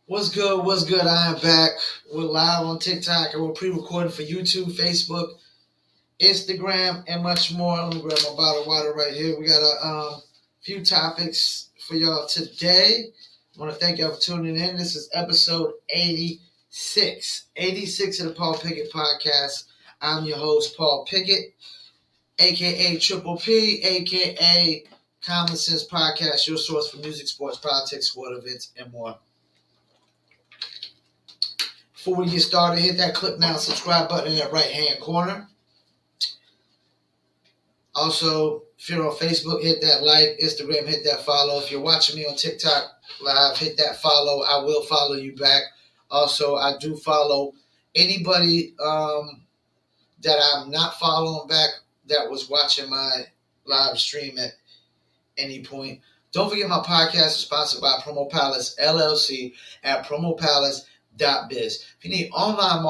What's good? What's good? I am back. We're live on TikTok and we're pre-recording for YouTube, Facebook, Instagram, and much more. Let me grab my bottle of water right here. We got a few topics for y'all today. I want to thank y'all for tuning in. This is episode 86. 86 of the Paul Pickett Podcast. I'm your host, Paul Pickett, aka Triple P, aka Common Sense Podcast, your source for music, sports, politics, sport events, and more. Before we get started, hit that click now, subscribe button in that right hand corner. Also, if you're on Facebook, hit that like. Instagram, hit that follow. If you're watching me on TikTok live, hit that follow. I will follow you back. Also, I do follow anybody that I'm not following back that was watching my live stream at any point. Don't forget my podcast is sponsored by Promo Palace LLC at promopalace.biz. If you need online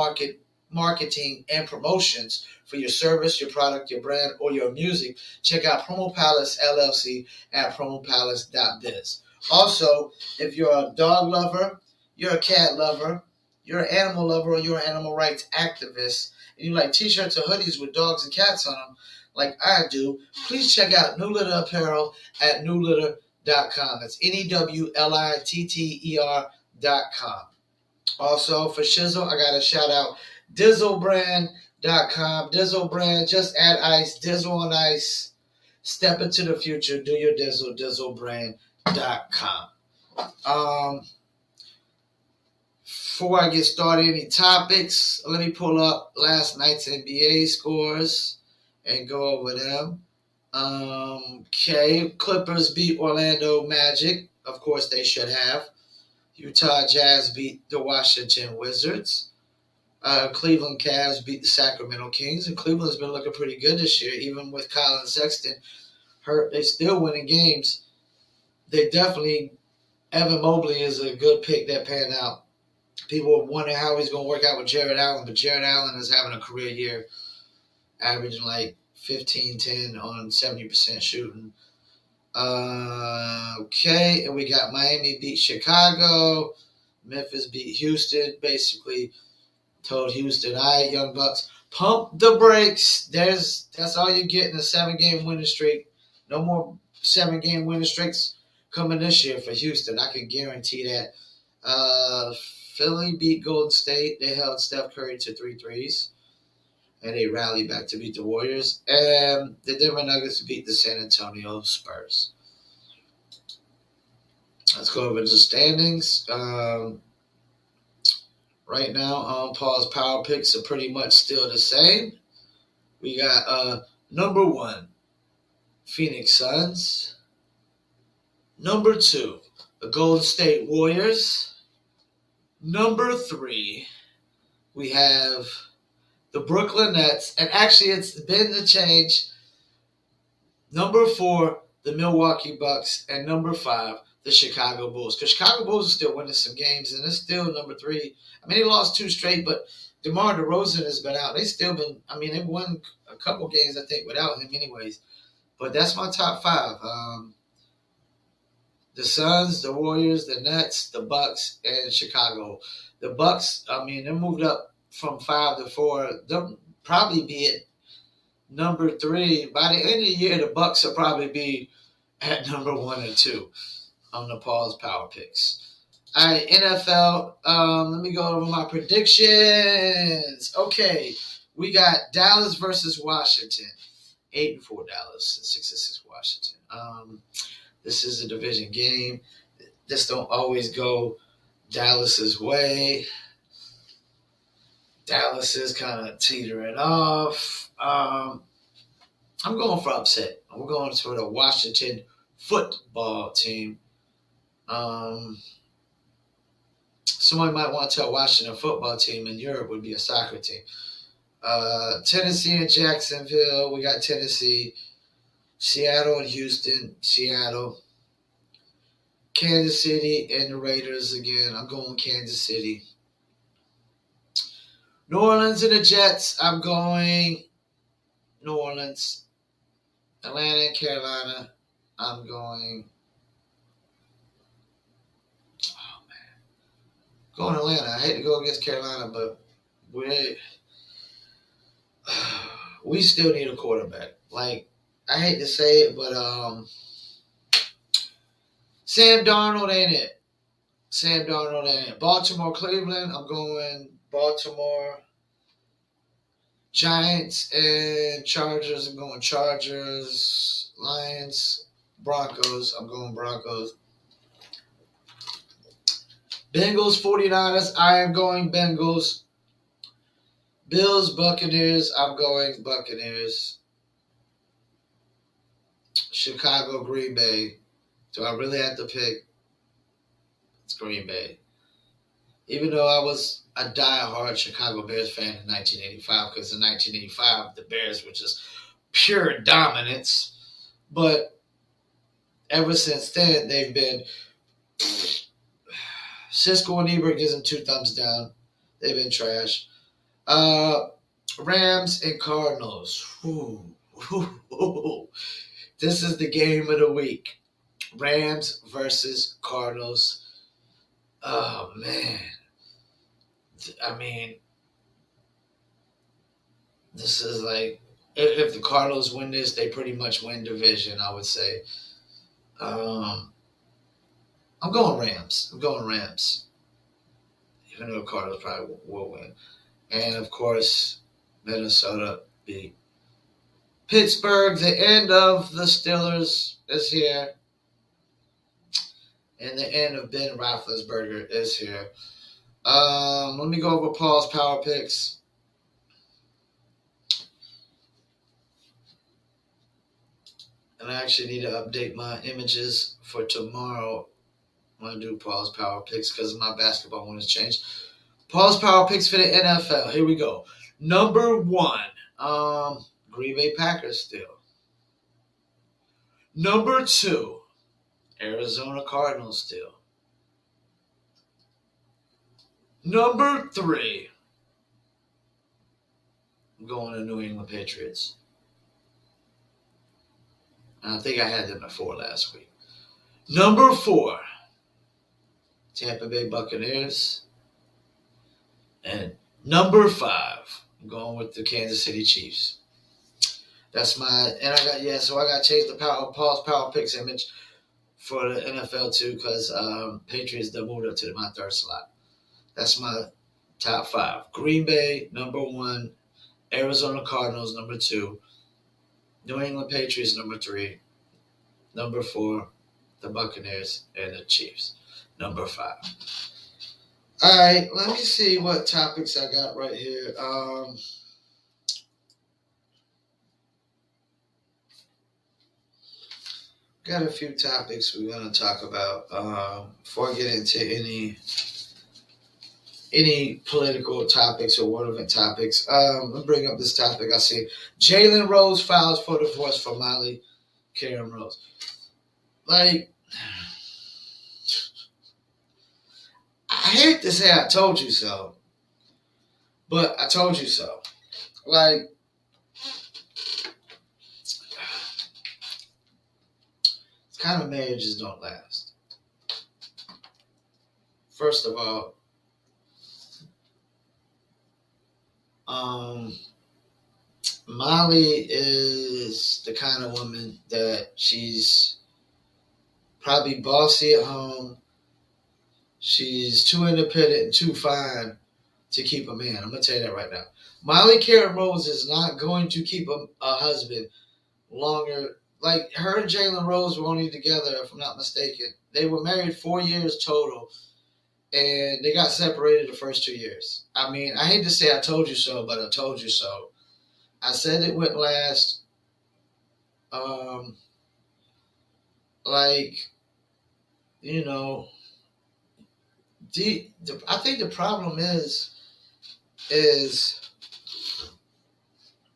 marketing and promotions for your service, your product, your brand, or your music, check out Promo Palace LLC at promopalace.biz. Also, if you're a dog lover, you're a cat lover, you're an animal lover, or you're an animal rights activist, and you like t-shirts or hoodies with dogs and cats on them, like I do, please check out New Litter Apparel at newlitter.com. That's NEWLITTER.com. Also, for Shizzle, I got to shout out DizzleBrand.com. Dizzle Brand, just add ice, Dizzle on ice. Step into the future. Do your Dizzle, DizzleBrand.com. Before I get started, any topics? Let me pull up last night's NBA scores and go over them. Okay, Clippers beat Orlando Magic. Of course, they should have. Utah Jazz beat the Washington Wizards. Cleveland Cavs beat the Sacramento Kings. And Cleveland's been looking pretty good this year, even with Colin Sexton hurt. They still winning games. They definitely, Evan Mobley is a good pick that panned out. People were wondering how he's going to work out with Jared Allen, but Jared Allen is having a career year, averaging like 15-10 on 70% shooting. Okay, and we got Miami beat Chicago. Memphis beat Houston. Basically told Houston, all right, Young Bucks, pump the brakes. That's all you get in a 7-game winning streak. No more 7-game winning streaks coming this year for Houston. I can guarantee that. Philly beat Golden State. They held Steph Curry to 3 threes. And they rallied back to beat the Warriors. And the Denver Nuggets beat the San Antonio Spurs. Let's go over the standings. Right now, Paul's power picks are pretty much still the same. We got number 1, Phoenix Suns. Number 2, the Golden State Warriors. Number 3, we have the Brooklyn Nets. And actually, it's been the change. Number 4, the Milwaukee Bucks. And number 5, the Chicago Bulls. Because Chicago Bulls are still winning some games, and it's still number 3. I mean, they lost 2 straight, but DeMar DeRozan has been out. They've won a couple games, I think, without him anyways. But that's my top 5. The Suns, the Warriors, the Nets, the Bucks, and Chicago. The Bucks, they moved up from 5 to 4. They'll probably be at number 3. By the end of the year, the Bucks will probably be at number 1 and 2 on the Paul's Power Picks. All right, NFL. Let me go over my predictions. Okay, we got Dallas versus Washington. 8-4 Dallas and 6-6 Washington. This is a division game. This don't always go Dallas's way. Dallas is kind of teetering off. I'm going for upset. We're going to the Washington football team. Somebody might want to tell Washington football team in Europe would be a soccer team. Tennessee and Jacksonville. We got Tennessee. Seattle and Houston. Seattle. Kansas City and the Raiders again. I'm going Kansas City. New Orleans and the Jets. I'm going New Orleans. Atlanta and Carolina. I'm going. Oh, man. Going to Atlanta. I hate to go against Carolina, but we we still need a quarterback. Like, I hate to say it, but Sam Darnold ain't it. Sam Darnold ain't it. Baltimore, Cleveland. I'm going Baltimore. Giants and Chargers. I'm going Chargers. Lions, Broncos. I'm going Broncos. Bengals, 49ers. I am going Bengals. Bills, Buccaneers. I'm going Buccaneers. Chicago, Green Bay. Do I really have to pick? It's Green Bay. Even though I was a die-hard Chicago Bears fan in 1985, because in 1985 the Bears were just pure dominance. But ever since then, they've been. Cisco and Ebert gives them 2 thumbs down. They've been trash. Rams and Cardinals. This is the game of the week. Rams versus Cardinals. Oh, man. I mean, this is like, if the Cardinals win this, they pretty much win division, I would say. I'm going Rams. Even though the Cardinals probably will win. And, of course, Minnesota beat Pittsburgh. The end of the Steelers is here. And the end of Ben Roethlisberger is here. Let me go over Paul's power picks. And I actually need to update my images for tomorrow. I'm going to do Paul's power picks because my basketball one has changed. Paul's power picks for the NFL. Here we go. Number 1, Green Bay Packers still. Number 2, Arizona Cardinals still. Number 3, I'm going to New England Patriots. And I think I had them at 4 last week. Number 4, Tampa Bay Buccaneers. And number 5, I'm going with the Kansas City Chiefs. That's my, and I got to change the Paul's power picks image for the NFL too, because Patriots done moved up to my 3rd slot. That's my top 5. Green Bay, number 1. Arizona Cardinals, number 2. New England Patriots, number 3. Number 4, the Buccaneers and the Chiefs, number 5. All right, let me see what topics I got right here. Got a few topics we're going to talk about before I get into any political topics or relevant topics. Let's bring up this topic. I see Jalen Rose files for divorce for Molly Karen Rose. Like, I hate to say I told you so, but I told you so. Like, it's kind of marriages don't last. First of all, Molly is the kind of woman that she's probably bossy at home. She's too independent and too fine to keep a man. I'm going to tell you that right now. Molly Karen Rose is not going to keep a husband longer. Like, her and Jalen Rose were only together, if I'm not mistaken. They were married 4 years total, and they got separated the first 2 years. I mean, I hate to say I told you so, but I told you so. I said it wouldn't last. Like, you know, I think the problem is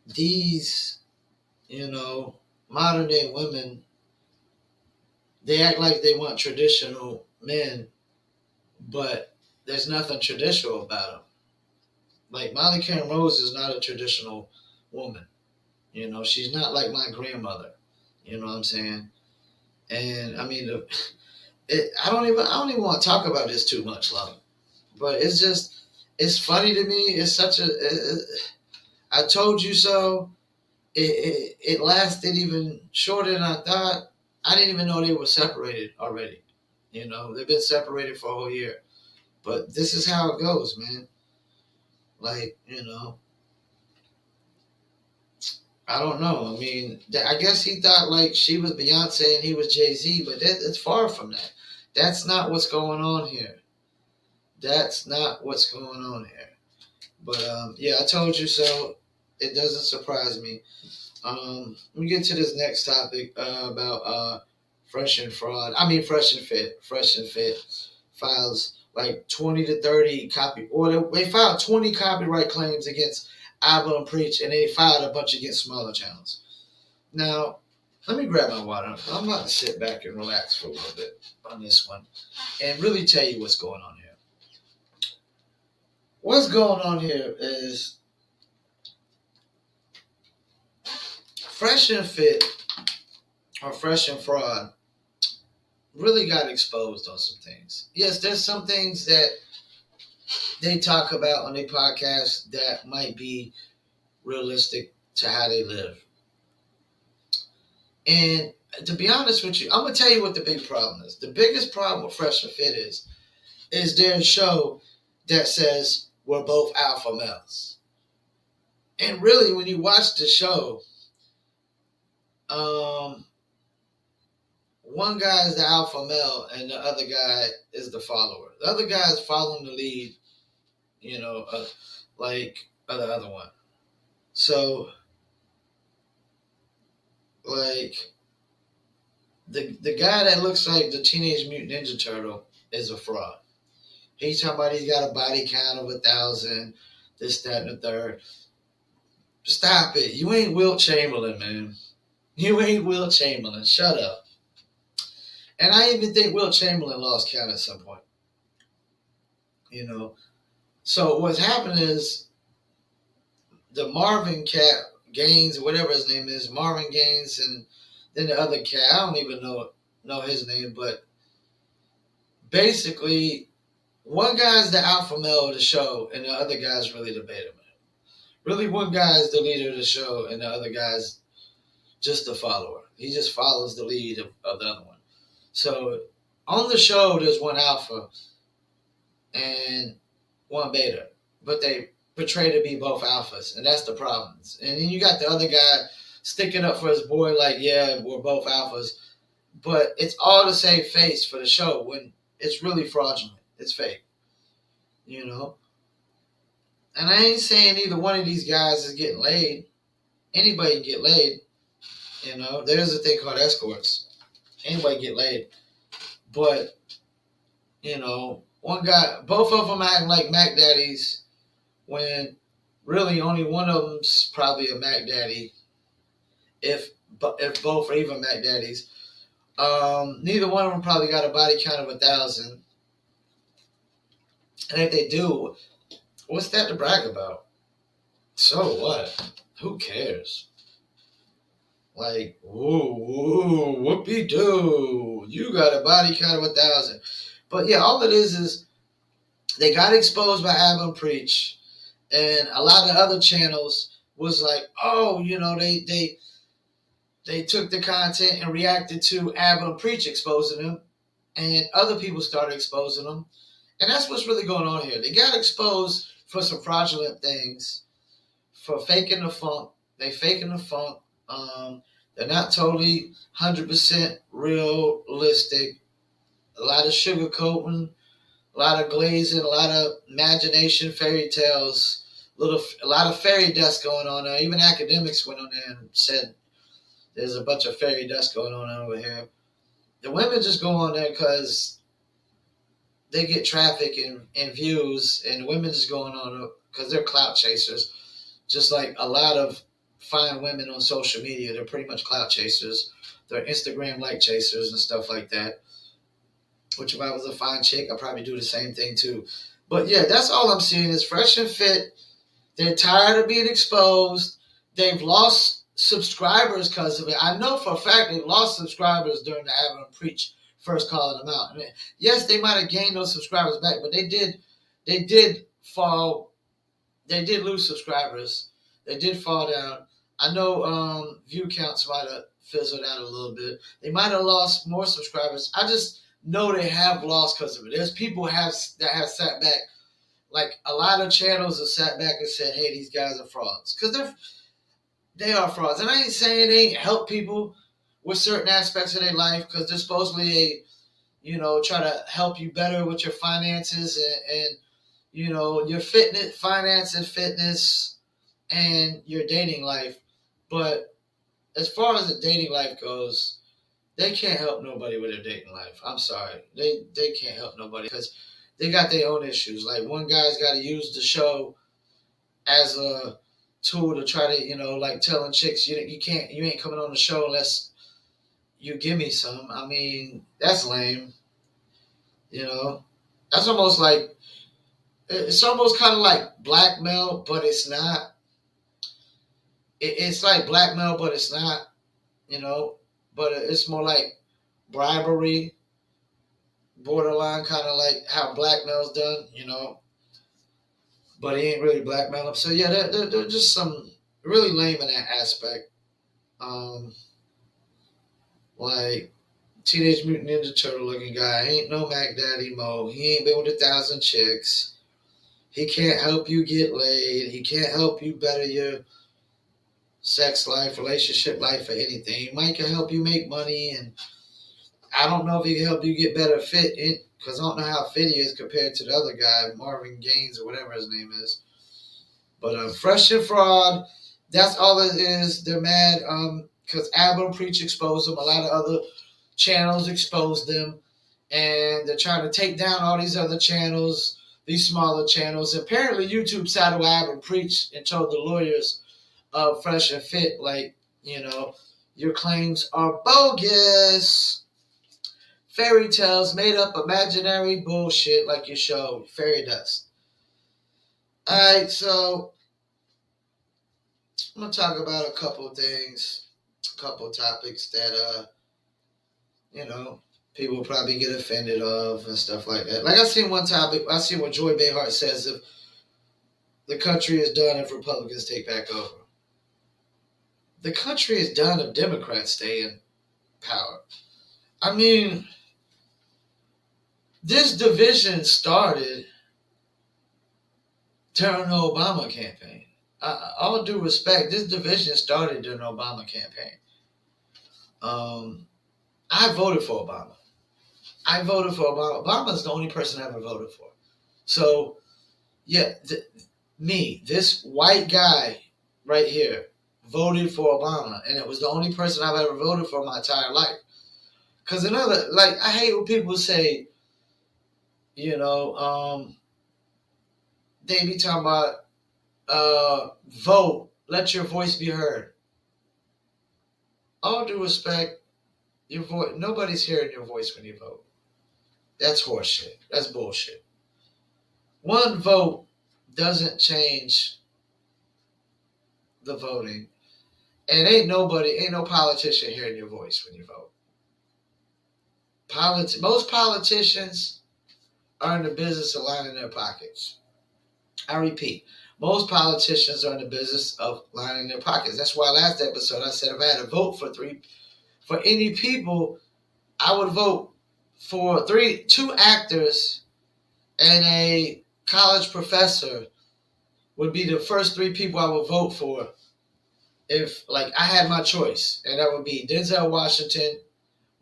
these, modern day women, they act like they want traditional men, but there's nothing traditional about them. Like, Molly Karen Rose is not a traditional woman. She's not like my grandmother. You know what I'm saying? And I mean, I don't even want to talk about this too much, love. But it's funny to me. It's such a. I told you so. It lasted even shorter than I thought. I didn't even know they were separated already. They've been separated for a whole year. But this is how it goes, man. Like, I don't know. I mean, I guess he thought like she was Beyonce and he was Jay-Z, but it's far from that. That's not what's going on here. That's not what's going on here. But yeah, I told you so. It doesn't surprise me. Let me get to this next topic about Fresh and Fraud. I mean, Fresh and Fit. Fresh and Fit files like 20 to 30 they filed 20 copyright claims against Abba and Preach, and they filed a bunch against smaller channels. Now, let me grab my water. I'm about to sit back and relax for a little bit on this one and really tell you what's going on here. What's going on here is Fresh and Fit or Fresh and Fraud really got exposed on some things. Yes, there's some things that they talk about on their podcast that might be realistic to how they live. And to be honest with you, I'm going to tell you what the big problem is. The biggest problem with Fresh and Fit is their show that says we're both alpha males. And really, when you watch the show, one guy is the alpha male and the other guy is the follower. The other guy is following the lead, like the other one. So, like, the guy that looks like the Teenage Mutant Ninja Turtle is a fraud. He's talking about he's got a body count of 1,000, this, that, and the third. Stop it. You ain't Wilt Chamberlain, man. You ain't Wilt Chamberlain. Shut up. And I even think Wilt Chamberlain lost count at some point. So what's happening is the Marvin cat, Gaines, whatever his name is, Marvin Gaines, and then the other cat, I don't even know his name, but basically one guy's the alpha male of the show and the other guy's really the beta male. Really, one guy is the leader of the show and the other guy's just the follower. He just follows the lead of the other one. So on the show, there's one alpha and one beta, but they portray to be both alphas, and that's the problem. And then you got the other guy sticking up for his boy, like, yeah, we're both alphas, but it's all the same face for the show when it's really fraudulent. It's fake, And I ain't saying either one of these guys is getting laid. Anybody can get laid, There's a thing called escorts. Anybody get laid. But, one guy, both of them acting like Mac Daddies when really only one of them's probably a Mac Daddy, if both are even Mac Daddies. Neither one of them probably got a body count of 1,000. And if they do, what's that to brag about? So what? Who cares? Like, whoa, whoopee-doo. You got a body count of 1,000. But yeah, all it is they got exposed by Abba and Preach. And a lot of other channels was like, oh, they took the content and reacted to Abba and Preach exposing them. And other people started exposing them. And that's what's really going on here. They got exposed for some fraudulent things, for faking the funk. They faking the funk. They're not totally 100% realistic. A lot of sugarcoating, a lot of glazing, a lot of imagination, fairy tales, a lot of fairy dust going on there. Even academics went on there and said there's a bunch of fairy dust going on over here. The women just go on there because they get traffic and views, and the women just going on because they're clout chasers. Just like a lot of fine women on social media, they're pretty much clout chasers. They're Instagram like chasers and stuff like that. Which if I was a fine chick, I'd probably do the same thing too. But yeah, that's all I'm seeing is Fresh and Fit. They're tired of being exposed. They've lost subscribers because of it. I know for a fact they've lost subscribers during the Abba and Preach first calling them out. I mean, yes, they might have gained those subscribers back, but they did they did fall. They did lose subscribers. They did fall down. I know view counts might have fizzled out a little bit. They might have lost more subscribers. I just know they have lost because of it. There's people that have sat back. Like a lot of channels have sat back and said, "Hey, these guys are frauds," because they are frauds. And I ain't saying they ain't help people with certain aspects of their life because they're supposedly try to help you better with your finances and your fitness, finance and fitness, and your dating life. But as far as the dating life goes, they can't help nobody with their dating life. I'm sorry, they can't help nobody because they got their own issues. Like one guy's got to use the show as a tool to try to like telling chicks you ain't coming on the show unless you give me some. I mean, that's lame. That's almost like it's almost kind of like blackmail, but it's not. It's like blackmail, but it's not. But it's more like bribery, borderline kind of like how blackmail's done. But he ain't really blackmailing. So yeah, they're just some really lame in that aspect. Um, like Teenage Mutant Ninja Turtle looking guy. He ain't no Mac Daddy Mo. He ain't been with 1,000 chicks. He can't help you get laid. He can't help you better your sex life, relationship life, or anything. He might can help you make money, and I don't know if he can help you get better fit because I don't know how fit he is compared to the other guy, Marvin Gaines or whatever his name is. But Fresh and Fraud, that's all it is. They're mad because Album Preach exposed them. A lot of other channels exposed them, and they're trying to take down all these other channels, these smaller channels. Apparently, YouTube sided with Album Preach and told the lawyers of Fresh and Fit, like, your claims are bogus. Fairy tales, made up imaginary bullshit like your show, Fairy Dust. Alright, so I'm going to talk about a couple of things, a couple of topics that, people will probably get offended of and stuff like that. Like I seen one topic, I seen what Joy Behar says if the country is done if Republicans take back over. The country is done if Democrats stay in power. I mean, this division started during the Obama campaign. All due respect, this division started during the Obama campaign. I voted for Obama. Obama's the only person I ever voted for. So, yeah, this white guy right here voted for Obama, and it was the only person I've ever voted for my entire life. Because I hate when people say, they be talking about vote, let your voice be heard. All due respect, your voice, nobody's hearing your voice when you vote. That's horseshit. That's bullshit. One vote doesn't change the voting. And ain't no politician hearing your voice when you vote. Most politicians are in the business of lining their pockets. I repeat, most politicians are in the business of lining their pockets. That's why last episode I said if I had to vote for any people, I would vote for two actors and a college professor would be the first three people I would vote for if I had my choice. And that would be Denzel Washington,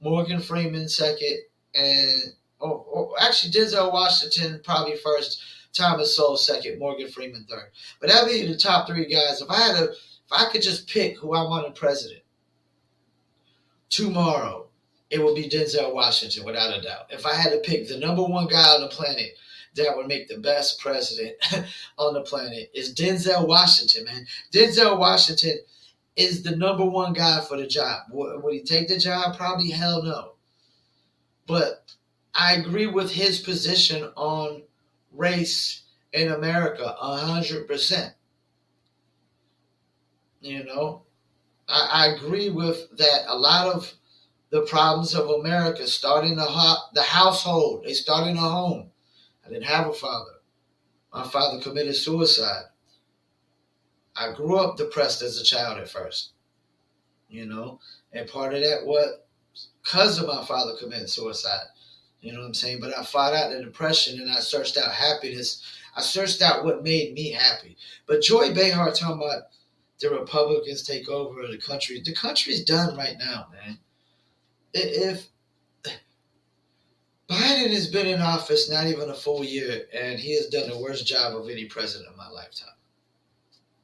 Morgan Freeman second, and actually Denzel Washington probably first, Thomas Sowell second, Morgan Freeman third. But that'd be the top three guys. If I could just pick who I wanted president tomorrow, it would be Denzel Washington without a doubt. If I had to pick the number one guy on the planet that would make the best president on the planet, is Denzel Washington, man. Denzel Washington is the number one guy for the job. Would he take the job? Probably hell no. But I agree with his position on race in America 100%. I agree with that. A lot of the problems of America start in the household. They start in the home. I didn't have a father. My father committed suicide. I grew up depressed as a child at first, you know, and part of that was because of my father committing suicide. You know what I'm saying? But I fought out the depression and I searched out happiness. I searched out what made me happy. But Joy Behar talking about the Republicans take over the country. The country's done right now, man. If Biden has been in office not even a full year, and he has done the worst job of any president in my lifetime.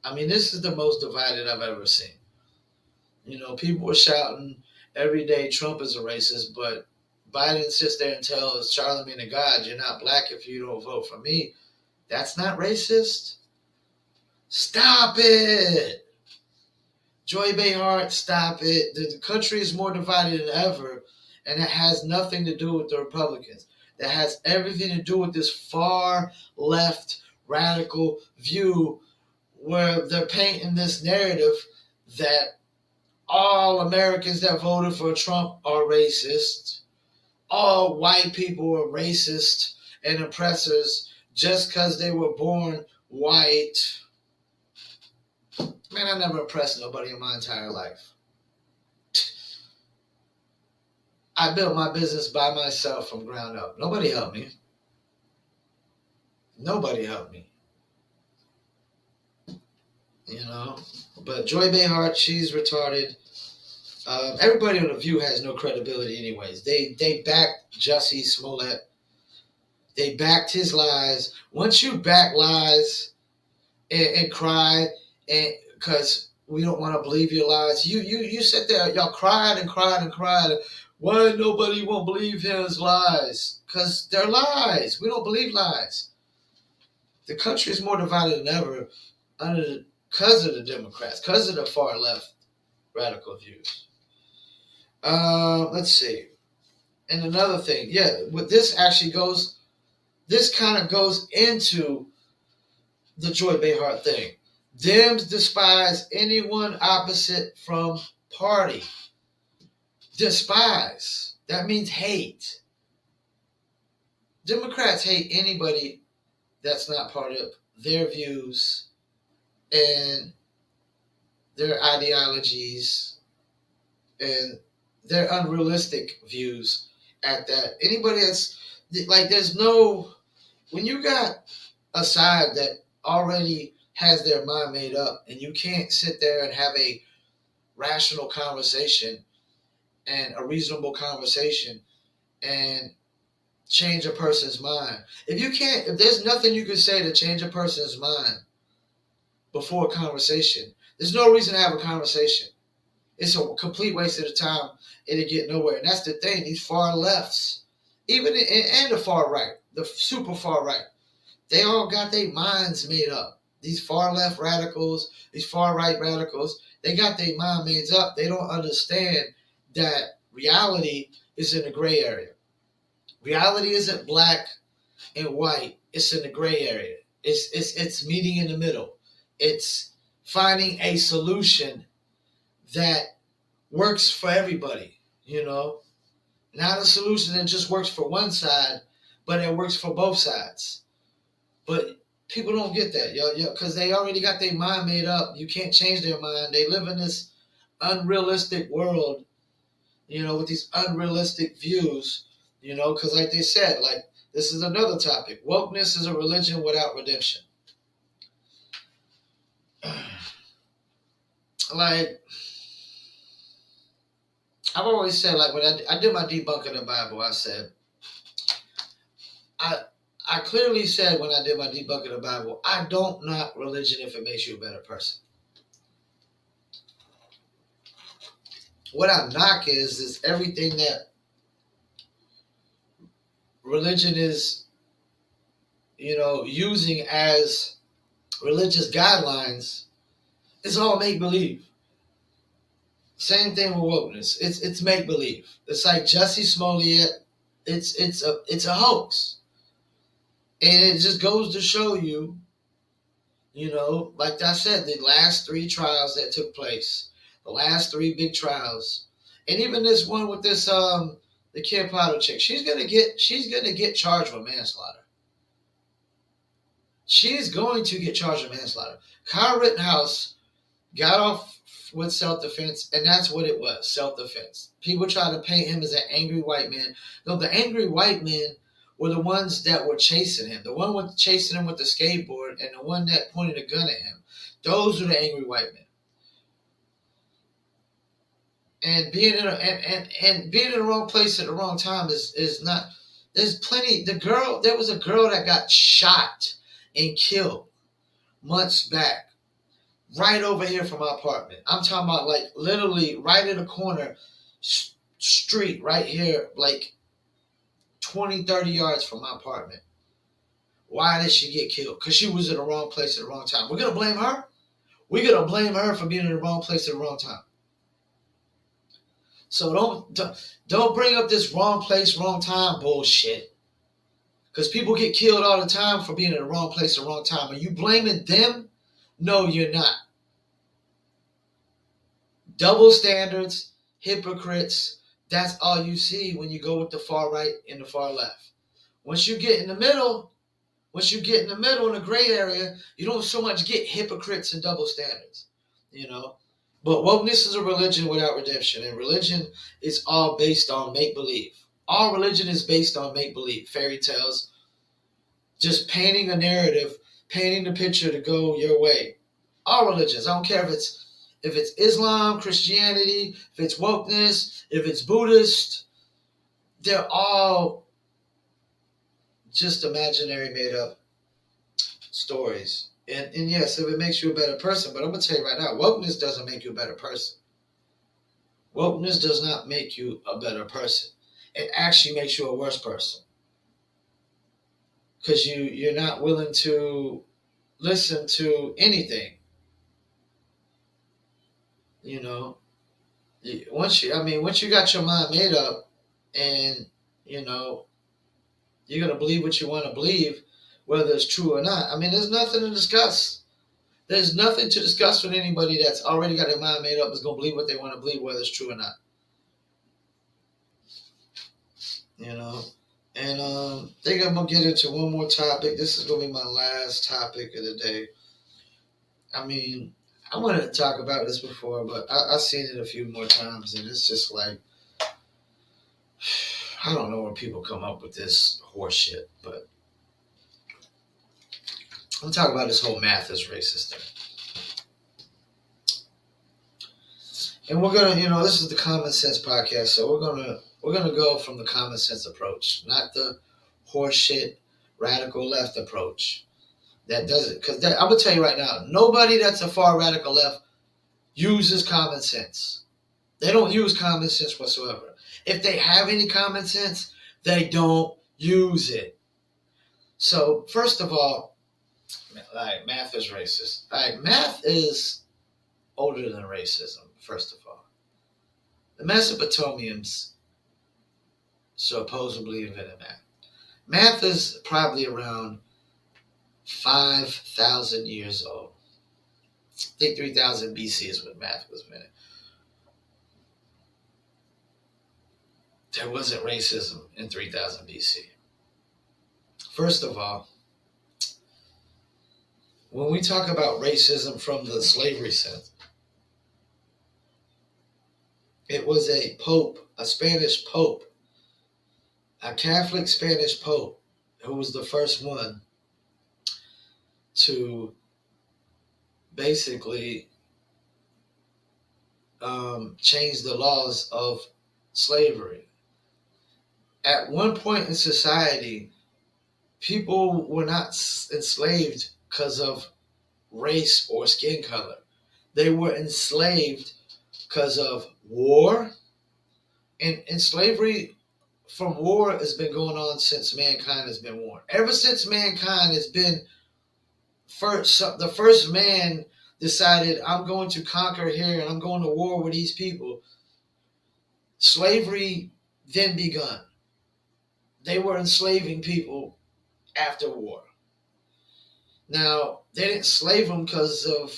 I mean, this is the most divided I've ever seen. You know, people were shouting every day Trump is a racist, but Biden sits there and tells Charlemagne the God, you're not black if you don't vote for me. That's not racist. Stop it. Joy Behar, stop it. The country is more divided than ever, and it has nothing to do with the Republicans. That has everything to do with this far left radical view where they're painting this narrative that all Americans that voted for Trump are racist. All white people are racist and oppressors just because they were born white. Man, I never oppressed nobody in my entire life. I built my business by myself from ground up. Nobody helped me. Nobody helped me. You know? But Joy Behar, she's retarded. Everybody on The View has no credibility anyways. They backed Jussie Smollett. They backed his lies. Once you back lies and cry and because we don't want to believe your lies, you sit there, y'all cried and cried and cried. Why nobody won't believe his lies? Because they're lies. We don't believe lies. The country is more divided than ever because of the Democrats, because of the far left radical views. Let's see. And another thing, what this actually goes, this kind of goes into the Joy Behar thing. Dems despise anyone opposite from party. Despise. That means hate. Democrats hate anybody that's not part of their views and their ideologies and their unrealistic views at that. Anybody that's like, there's no, when you got a side that already has their mind made up and you can't sit there and have a rational conversation and a reasonable conversation and change a person's mind. If there's nothing you can say to change a person's mind before a conversation, there's no reason to have a conversation. It's a complete waste of the time. It'll get nowhere. And that's the thing. These far lefts, and the far right, the super far right, they all got their minds made up. These far left radicals, these far right radicals, they got their mind made up. They don't understand that reality is in the gray area. Reality isn't black and white. It's in the gray area. It's meeting in the middle. It's finding a solution that works for everybody, Not a solution that just works for one side, but it works for both sides. But people don't get that, because they already got their mind made up. You can't change their mind. They live in this unrealistic world, with these unrealistic views, because like they said, like, this is another topic. Wokeness is a religion without redemption. Like, I've always said, like, when I did my debunk of the Bible, I said, I clearly said when I did my debunk of the Bible, I don't knock religion if it makes you a better person. What I knock is everything that religion is, using as religious guidelines. It's all make-believe. Same thing with wokeness. It's make-believe. It's like Jussie Smollett. It's a hoax. And it just goes to show you, like I said, the last 3 trials that took place, the last 3 big trials, and even this one with this the Kid Potter chick, she's gonna get charged with manslaughter. she's going to get charged with manslaughter. Kyle Rittenhouse got off with self-defense, and that's what it was, self-defense. People try to paint him as an angry white man. No, the angry white men were the ones that were chasing him. The one chasing him with the skateboard and the one that pointed a gun at him. Those were the angry white men. And being in being in the wrong place at the wrong time is not. There's plenty. There was a girl that got shot and killed months back, right over here from my apartment. I'm talking about like literally right in the corner street, right here, like 20, 30 yards from my apartment. Why did she get killed? Because she was in the wrong place at the wrong time. We're gonna blame her. We're gonna blame her for being in the wrong place at the wrong time. So don't bring up this wrong place, wrong time bullshit. Because people get killed all the time for being in the wrong place at the wrong time. Are you blaming them? No, you're not. Double standards, hypocrites. That's all you see when you go with the far right and the far left. Once you get in the middle, in the gray area, you don't so much get hypocrites and double standards. You know? But wokeness is a religion without redemption, and religion is all based on make-believe. All religion is based on make-believe, fairy tales, just painting a narrative, painting the picture to go your way. All religions, I don't care if it's Islam, Christianity, if it's wokeness, if it's Buddhist, they're all just imaginary, made-up stories. And yes, if it makes you a better person, but I'm going to tell you right now, wokeness doesn't make you a better person. Wokeness does not make you a better person. It actually makes you a worse person. Because you're not willing to listen to anything. You know, once you got your mind made up and, you know, you're going to believe what you want to believe, whether it's true or not. I mean, there's nothing to discuss. There's nothing to discuss with anybody that's already got their mind made up is going to believe what they want to believe, whether it's true or not. You know? And I think I'm going to get into one more topic. This is going to be my last topic of the day. I mean, I wanted to talk about this before, but I've seen it a few more times, and it's just like, I don't know where people come up with this horse shit, but I'm talking about this whole math is racist thing. And we're gonna, this is the Common Sense podcast, so we're gonna go from the common sense approach, not the horseshit radical left approach. That doesn't, because I'm gonna tell you right now, nobody that's a far radical left uses common sense. They don't use common sense whatsoever. If they have any common sense, they don't use it. So first of all, like, math is racist. Like, math is older than racism, first of all. The Mesopotamians supposedly invented math. Math is probably around 5,000 years old. I think 3000 BC is when math was invented. There wasn't racism in 3000 BC. First of all, when we talk about racism from the slavery sense, it was a pope, a Spanish pope, a Catholic Spanish pope, who was the first one to basically change the laws of slavery. At one point in society, people were not enslaved because of race or skin color. They were enslaved because of war. And slavery from war has been going on since mankind has been born. Ever since mankind has been the first man decided, I'm going to conquer here and I'm going to war with these people. Slavery then begun. They were enslaving people after war. Now, they didn't slave them because of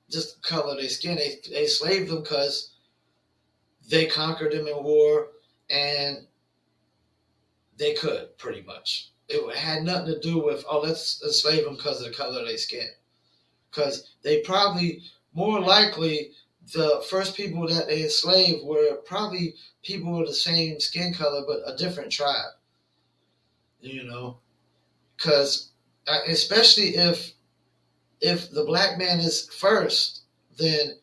just the color of their skin. They slaved them because they conquered them in war, and they could, pretty much. it had nothing to do with, oh, let's enslave them because of the color of their skin. Because they probably, more likely, the first people that they enslaved were probably people with the same skin color but a different tribe. You know, because especially if the black man is first, then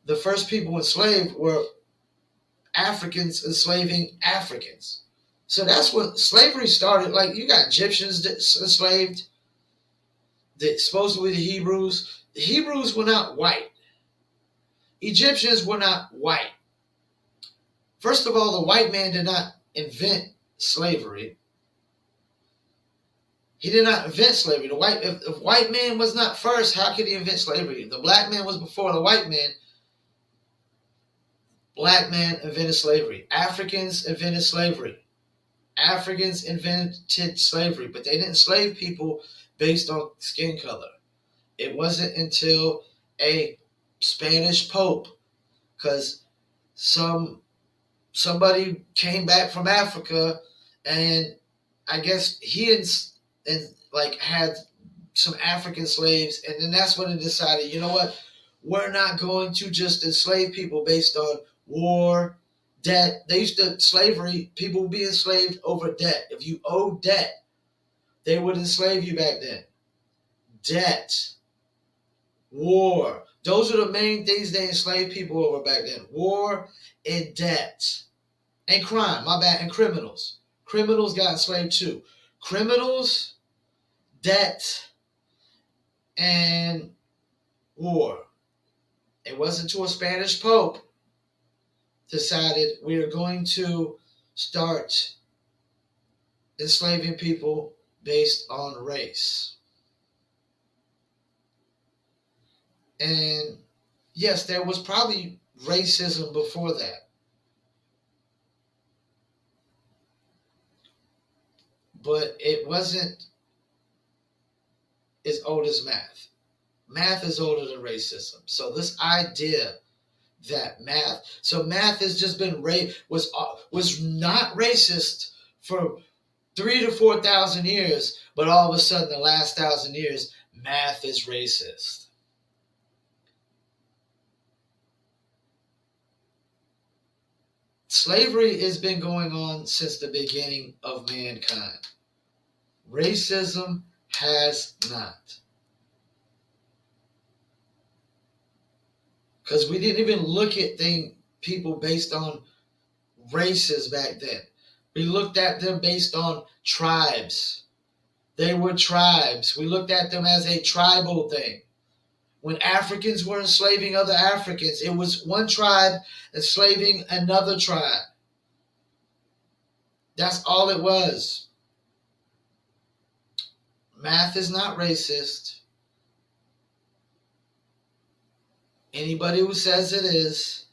the first people enslaved were Africans enslaving Africans. So that's what slavery started. Like, you got Egyptians that enslaved, supposedly the Hebrews. The Hebrews were not white. Egyptians were not white. First of all, the white man did not invent slavery. He did not invent slavery. If white man was not first, how could he invent slavery? If the black man was before the white man, black man invented slavery. Africans invented slavery. Africans invented slavery, but they didn't enslave people based on skin color. It wasn't until a Spanish Pope, because somebody came back from Africa, and I guess he had some African slaves, and then that's when they decided, you know what, we're not going to just enslave people based on war, debt. They used to slavery, people would be enslaved over debt. If you owe debt, they would enslave you back then. Debt, war. Those are the main things they enslaved people over back then. War and debt. And crime, my bad, and criminals. Criminals got enslaved too. Criminals, debt, and war. It wasn't until a Spanish Pope decided we are going to start enslaving people based on race. And yes, there was probably racism before that. But it wasn't as old as math. Math is older than racism. So this idea that math has just been was not racist for 3,000 to 4,000 years, but all of a sudden the last 1,000 years, math is racist. Slavery has been going on since the beginning of mankind. Racism has not. Because we didn't even look at people based on races back then. We looked at them based on tribes. They were tribes. We looked at them as a tribal thing. When Africans were enslaving other Africans, it was one tribe enslaving another tribe. That's all it was. Math is not racist. Anybody who says it is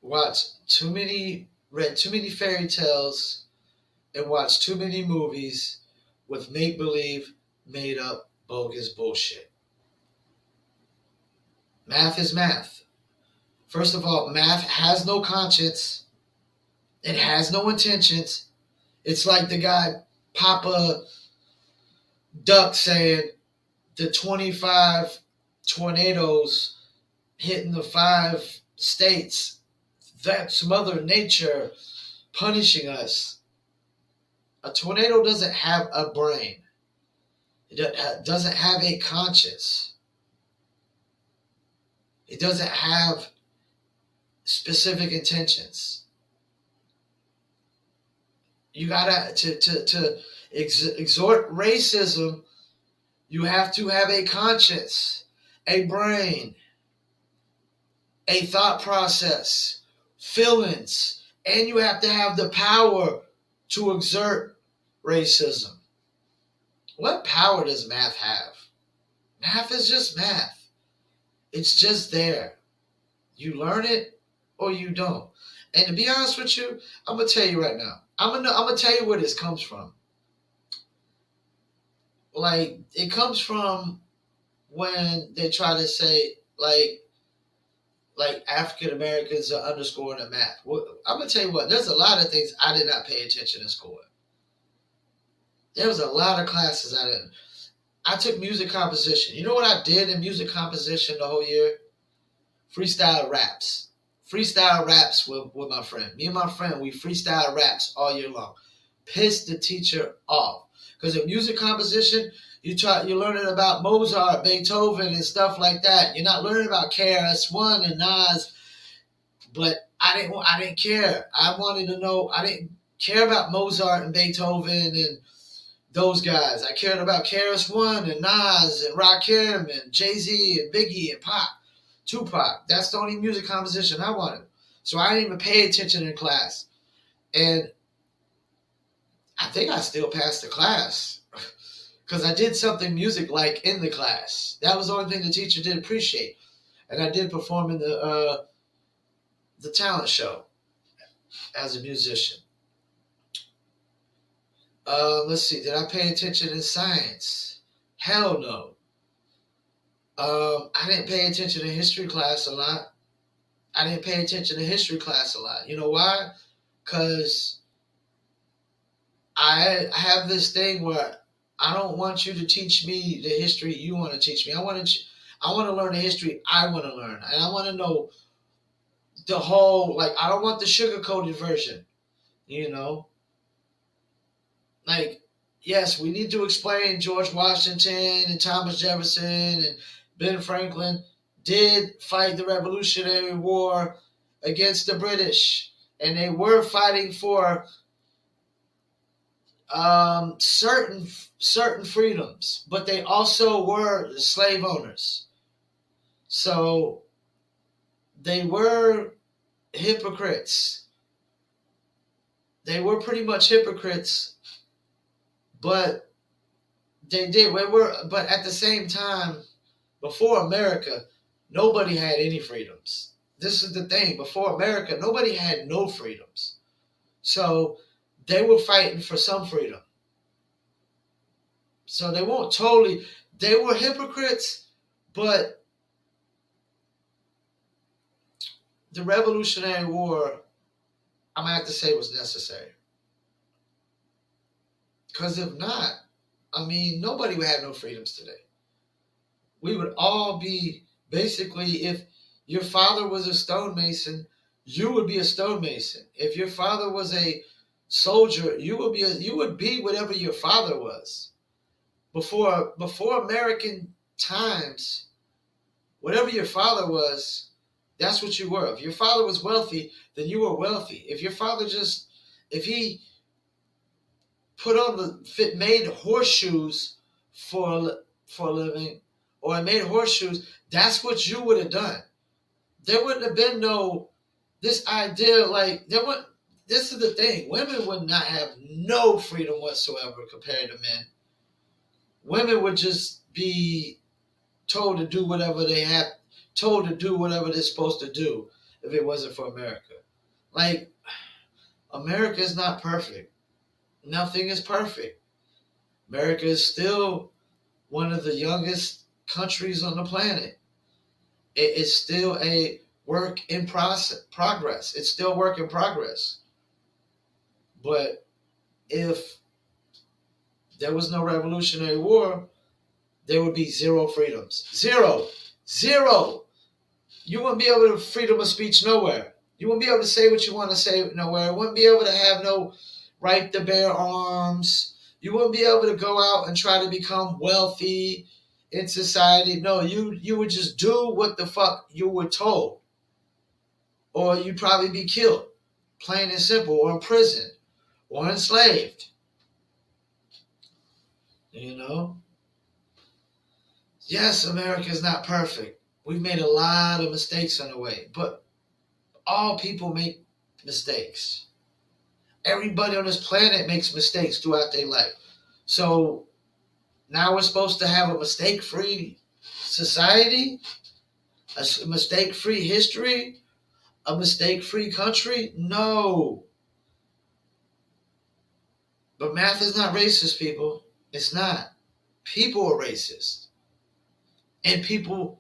read too many fairy tales and watched too many movies with make-believe, made-up, bogus bullshit. Math is math. First of all, math has no conscience. It has no intentions. It's like the guy, Papa Duck, saying the 25 tornadoes hitting the 5 states, that's Mother Nature punishing us. A tornado doesn't have a brain. It doesn't have a conscience. It doesn't have specific intentions. You gotta to exhort racism. You have to have a conscience, a brain, a thought process, feelings, and you have to have the power to exert racism. What power does math have? Math is just math. It's just there. You learn it or you don't. And to be honest with you, I'm gonna tell you right now. I'm gonna tell you where this comes from. Like, it comes from when they try to say like African Americans are underscoring in math. Well, I'm gonna tell you what. There's a lot of things I did not pay attention in school. There was a lot of classes I didn't. I took music composition. You know what I did in music composition the whole year? Freestyle raps. Freestyle raps with my friend. Me and my friend, we freestyle raps all year long. Pissed the teacher off. Because in music composition, you're learning about Mozart, Beethoven, and stuff like that. You're not learning about KRS-One and Nas. But I didn't care. I wanted to know. I didn't care about Mozart and Beethoven and those guys. I cared about KRS-One and Nas and Rakim and Jay-Z and Biggie and Pop, Tupac. That's the only music composition I wanted. So I didn't even pay attention in class. And I think I still passed the class because I did something music-like in the class. That was the only thing the teacher did appreciate. And I did perform in the talent show as a musician. Let's see. Did I pay attention in science? Hell no. I didn't pay attention in history class a lot. I didn't pay attention to history class a lot. You know why? Because I have this thing where I don't want you to teach me the history you want to teach me. I want to learn the history I want to learn, and I want to know the whole. Like, I don't want the sugar coated version. You know, like, yes, we need to explain George Washington and Thomas Jefferson and Ben Franklin did fight the Revolutionary War against the British, and they were fighting for certain freedoms, but they also were slave owners. So they were hypocrites. They were pretty much hypocrites, but but at the same time, before America, nobody had any freedoms. This is the thing. Before America, nobody had no freedoms. So they were fighting for some freedom. So they were hypocrites, but the Revolutionary War, I'm going to have to say, was necessary. Because if not, I mean, nobody would have no freedoms today. We would all be, basically, if your father was a stonemason, you would be a stonemason. If your father was a soldier, you would be whatever your father was. Before American times, whatever your father was, that's what you were. If your father was wealthy, then you were wealthy. If your father if he made horseshoes for a living, or made horseshoes, that's what you would have done. There wouldn't have been this idea, like, this is the thing. Women would not have no freedom whatsoever compared to men. Women would just be told to do whatever they're supposed to do if it wasn't for America. Like, America is not perfect. Nothing is perfect. America is still one of the youngest countries on the planet. It is still a work in progress. It's still a work in progress. But if there was no Revolutionary War, there would be zero freedoms. Zero. You wouldn't be able to freedom of speech nowhere. You wouldn't be able to say what you want to say nowhere. You wouldn't be able to have no right to bear arms. You wouldn't be able to go out and try to become wealthy in society. No, you would just do what the fuck you were told. Or you'd probably be killed. Plain and simple. Or imprisoned. Or enslaved. You know? Yes, America is not perfect. We've made a lot of mistakes on the way. But all people make mistakes. Everybody on this planet makes mistakes throughout their life. So now we're supposed to have a mistake-free society, a mistake-free history, a mistake-free country? No. But math is not racist, people. It's not. People are racist. And people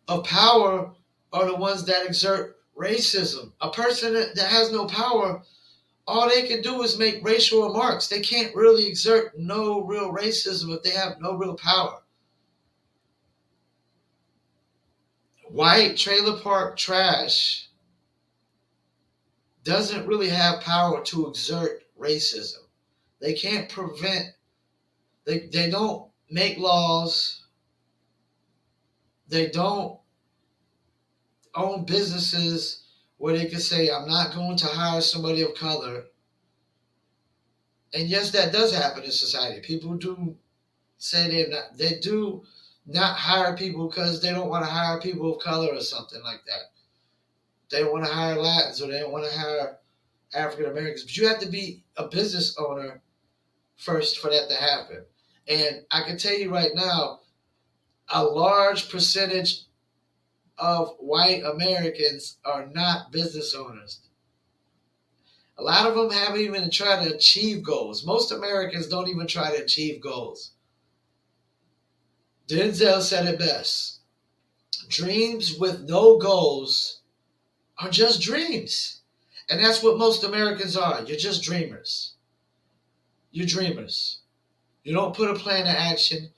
of power are the ones that exert racism. A person that has no power, all they can do is make racial remarks. They can't really exert no real racism if they have no real power. White trailer park trash doesn't really have power to exert racism. They can't prevent, they don't make laws, they don't own businesses where they can say, I'm not going to hire somebody of color. And yes, that does happen in society. People do say they do not hire people because they don't want to hire people of color or something like that. They don't want to hire Latins or they don't want to hire African Americans. But you have to be a business owner first for that to happen. And I can tell you right now, a large percentage of white Americans are not business owners. A lot of them haven't even tried to achieve goals. Most Americans don't even try to achieve goals. Denzel said it best. Dreams with no goals are just dreams. And that's what most Americans are. You're just dreamers. You're dreamers. You don't put a plan to action.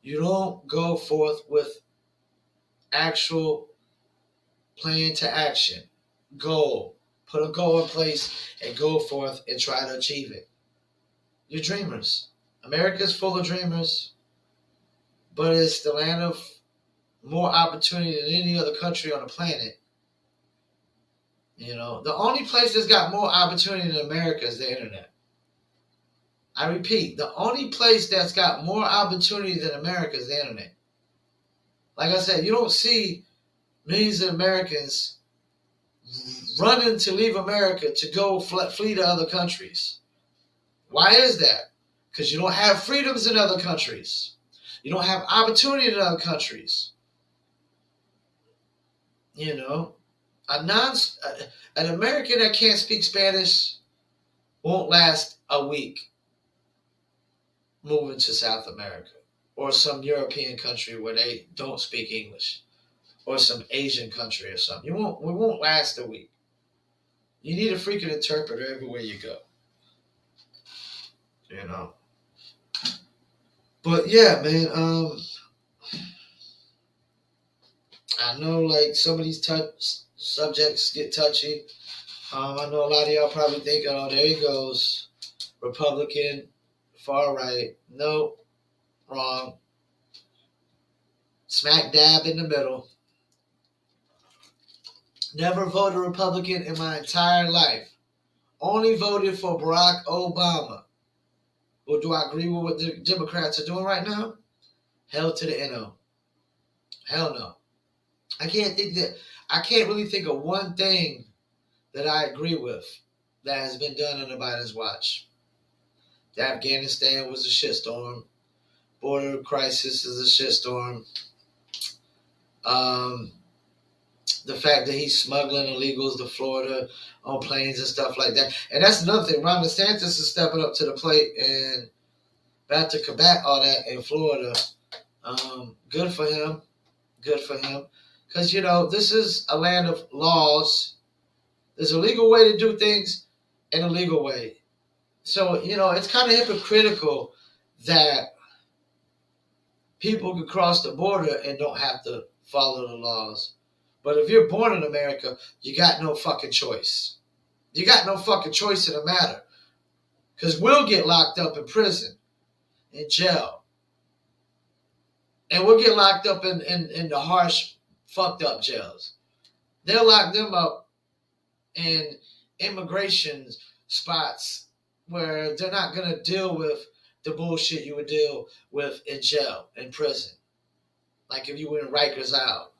You don't go forth with actual plan to action. Goal. Put a goal in place and go forth and try to achieve it. You're dreamers. America's full of dreamers, but it's the land of more opportunity than any other country on the planet. You know, the only place that's got more opportunity than America is the internet. I repeat, the only place that's got more opportunity than America is the internet. Like I said, you don't see millions of Americans running to leave America to go flee to other countries. Why is that? Because you don't have freedoms in other countries. You don't have opportunity in other countries. You know, an American that can't speak Spanish won't last a week moving to South America or some European country where they don't speak English or some Asian country or something. We won't last a week. You need a freaking interpreter everywhere you go. You know. But yeah, man, I know like some of these subjects get touchy. I know a lot of y'all probably thinking, oh, there he goes. Republican, far right. Nope, wrong. Smack dab in the middle. Never voted Republican in my entire life. Only voted for Barack Obama. Well, do I agree with what the Democrats are doing right now? Hell to the NO. Hell no. I can't really think of one thing that I agree with that has been done under Biden's watch. The Afghanistan was a shitstorm. Border crisis is a shitstorm. The fact that he's smuggling illegals to Florida on planes and stuff like that. And that's another thing. Ron DeSantis is stepping up to the plate and about to combat all that in Florida. Good for him. Good for him. Because, you know, this is a land of laws. There's a legal way to do things and a legal way. So, you know, it's kind of hypocritical that people can cross the border and don't have to follow the laws. But if you're born in America, you got no fucking choice. You got no fucking choice in the matter. Because we'll get locked up in prison, in jail. And we'll get locked up in the harsh, fucked up jails. They'll lock them up in immigration spots where they're not going to deal with the bullshit you would deal with in jail, in prison. Like if you were in Rikers Isle.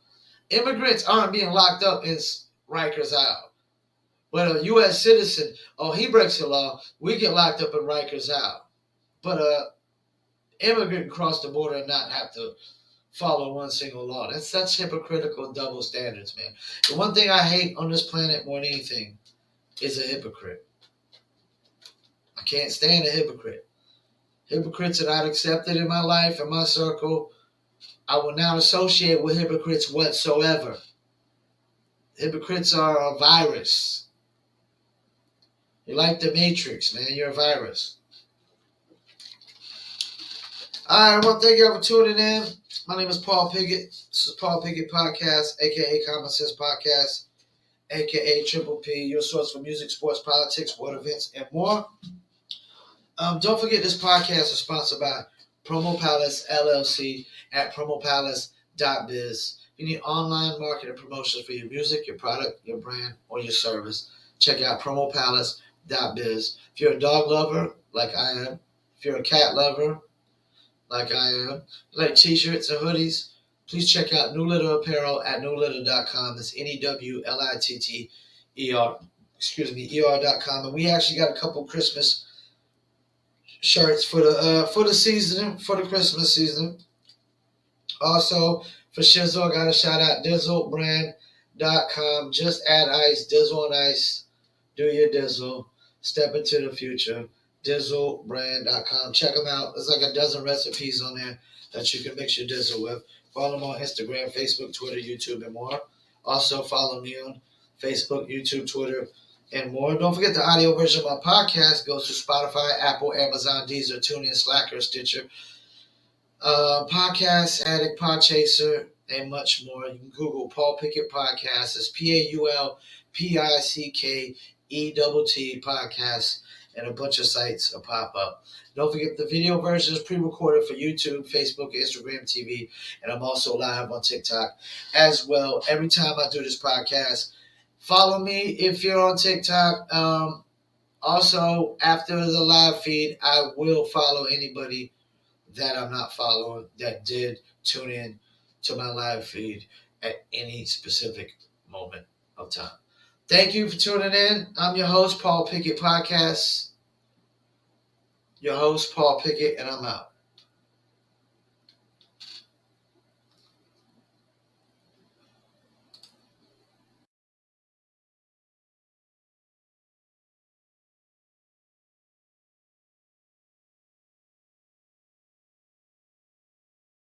Immigrants aren't being locked up in Rikers Isle. But a U.S. citizen, oh, he breaks the law, we get locked up in Rikers Isle. But a immigrant can cross the border and not have to follow one single law. That's such hypocritical double standards, man. The one thing I hate on this planet more than anything is a hypocrite. I can't stand a hypocrite. Hypocrites are not accepted in my life, in my circle. I will not associate with hypocrites whatsoever. Hypocrites are a virus. You're like the Matrix, man. You're a virus. All right, well, thank you for tuning in. My name is Paul Pickett. This is Paul Pickett Podcast, aka Common Sense Podcast, aka Triple P, your source for music, sports, politics, world events, and more. Don't forget this podcast is sponsored by Promo Palace LLC at promopalace.biz. If you need online marketing promotions for your music, your product, your brand, or your service, check out promopalace.biz. If you're a dog lover, like I am, if you're a cat lover, like I am, like t-shirts and hoodies, please check out New Litter Apparel at newlitter.com. That's NEWLITTER, ER.com. And we actually got a couple Christmas shirts for the season, for the Christmas season. Also, for Shizzle, I got to shout out DizzleBrand.com. Just add ice, Dizzle on ice. Do your Dizzle. Step into the future. DizzleBrand.com. Check them out. There's like a dozen recipes on there that you can mix your Dizzle with. Follow them on Instagram, Facebook, Twitter, YouTube, and more. Also, follow me on Facebook, YouTube, Twitter, and more. Don't forget the audio version of my podcast goes to Spotify, Apple, Amazon, Deezer, TuneIn, Slacker, Stitcher, Podcast Addict, Podchaser, and much more. You can Google Paul Pickett Podcast. It's PaulPickett Podcast, and a bunch of sites will pop up. Don't forget the video version is pre-recorded for YouTube, Facebook, Instagram, TV, and I'm also live on TikTok as well. Every time I do this podcast, follow me if you're on TikTok. Also, after the live feed, I will follow anybody that I'm not following that did tune in to my live feed at any specific moment of time. Thank you for tuning in. I'm your host, Paul Pickett Podcast. Your host, Paul Pickett, and I'm out.